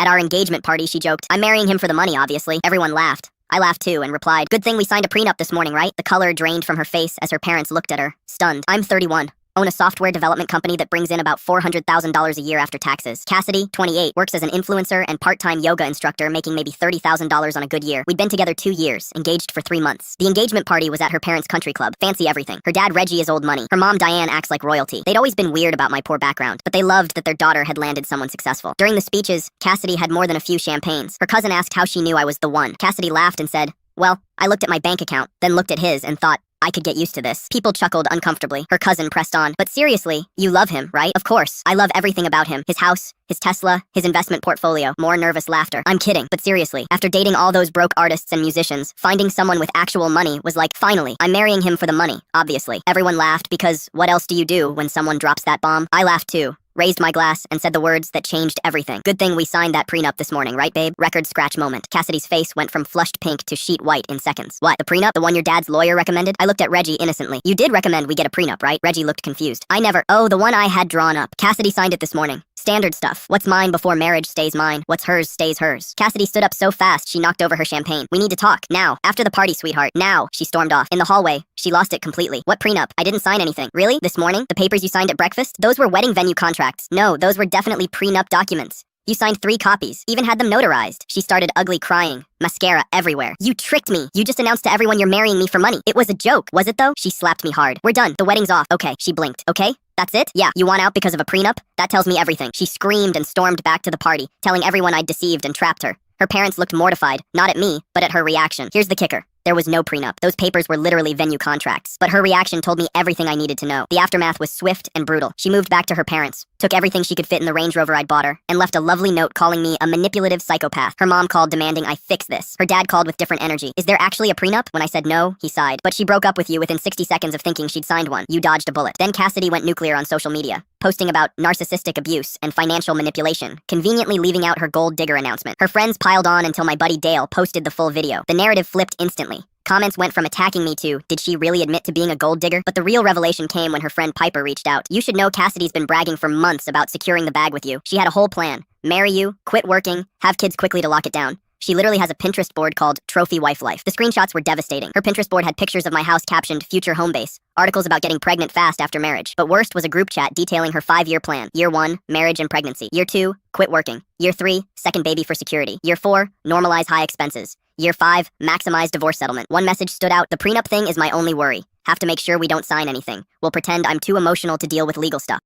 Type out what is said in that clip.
our engagement party, she joked. I'm marrying him for the money, obviously. Everyone laughed. I laughed too and replied, good thing we signed a prenup this morning, right? The color drained from her face as her parents looked at her, stunned. I'm 31. Own a software development company that brings in about $400,000 a year after taxes. Cassidy, 28, works as an influencer and part-time yoga instructor, making maybe $30,000 on a good year. We'd been together 2 years, engaged for 3 months. The engagement party was at her parents' country club. Fancy everything. Her dad, Reggie, is old money. Her mom, Diane, acts like royalty. They'd always been weird about my poor background, but they loved that their daughter had landed someone successful. During the speeches, Cassidy had more than a few champagnes. Her cousin asked how she knew I was the one. Cassidy laughed and said, well, I looked at my bank account, then looked at his and thought, I could get used to this. People chuckled uncomfortably. Her cousin pressed on. But seriously, you love him, right? Of course. I love everything about him. His house, his Tesla, his investment portfolio. More nervous laughter. I'm kidding. But seriously, after dating all those broke artists and musicians, finding someone with actual money was like, finally, I'm marrying him for the money, obviously. Everyone laughed because what else do you do when someone drops that bomb? I laughed too. Raised my glass and said the words that changed everything. Good thing we signed that prenup this morning, right, babe? Record scratch moment. Cassidy's face went from flushed pink to sheet white in seconds. What, the prenup? The one your dad's lawyer recommended? I looked at Reggie innocently. You did recommend we get a prenup, right? Reggie looked confused. I never. Oh, the one I had drawn up. Cassidy signed it this morning. Standard stuff. What's mine before marriage stays mine. What's hers stays hers. Cassidy stood up so fast she knocked over her champagne. We need to talk. Now. After the party, sweetheart. Now. She stormed off. In the hallway, she lost it completely. What prenup? I didn't sign anything. Really? This morning? The papers you signed at breakfast? Those were wedding venue contracts. No, those were definitely prenup documents. You signed 3 copies. Even had them notarized. She started ugly crying. Mascara everywhere. You tricked me. You just announced to everyone you're marrying me for money. It was a joke. Was it though? She slapped me hard. We're done. The wedding's off. Okay. She blinked. Okay? That's it? Yeah. You want out because of a prenup? That tells me everything. She screamed and stormed back to the party, telling everyone I'd deceived and trapped her. Her parents looked mortified, not at me, but at her reaction. Here's the kicker. There was no prenup. Those papers were literally venue contracts. But her reaction told me everything I needed to know. The aftermath was swift and brutal. She moved back to her parents, took everything she could fit in the Range Rover I'd bought her, and left a lovely note calling me a manipulative psychopath. Her mom called demanding I fix this. Her dad called with different energy. Is there actually a prenup? When I said no, he sighed. But she broke up with you within 60 seconds of thinking she'd signed one. You dodged a bullet. Then Cassidy went nuclear on social media, posting about narcissistic abuse and financial manipulation, conveniently leaving out her gold digger announcement. Her friends piled on until my buddy Dale posted the full video. The narrative flipped instantly. Comments went from attacking me to, did she really admit to being a gold digger? But the real revelation came when her friend Piper reached out. You should know Cassidy's been bragging for months about securing the bag with you. She had a whole plan. Marry you, quit working, have kids quickly to lock it down. She literally has a Pinterest board called Trophy Wife Life. The screenshots were devastating. Her Pinterest board had pictures of my house captioned Future Home Base, articles about getting pregnant fast after marriage. But worst was a group chat detailing her 5-year plan. Year 1, marriage and pregnancy. Year 2, quit working. Year 3, second baby for security. Year 4, normalize high expenses. Year 5, maximize divorce settlement. One message stood out. The prenup thing is my only worry. Have to make sure we don't sign anything. We'll pretend I'm too emotional to deal with legal stuff.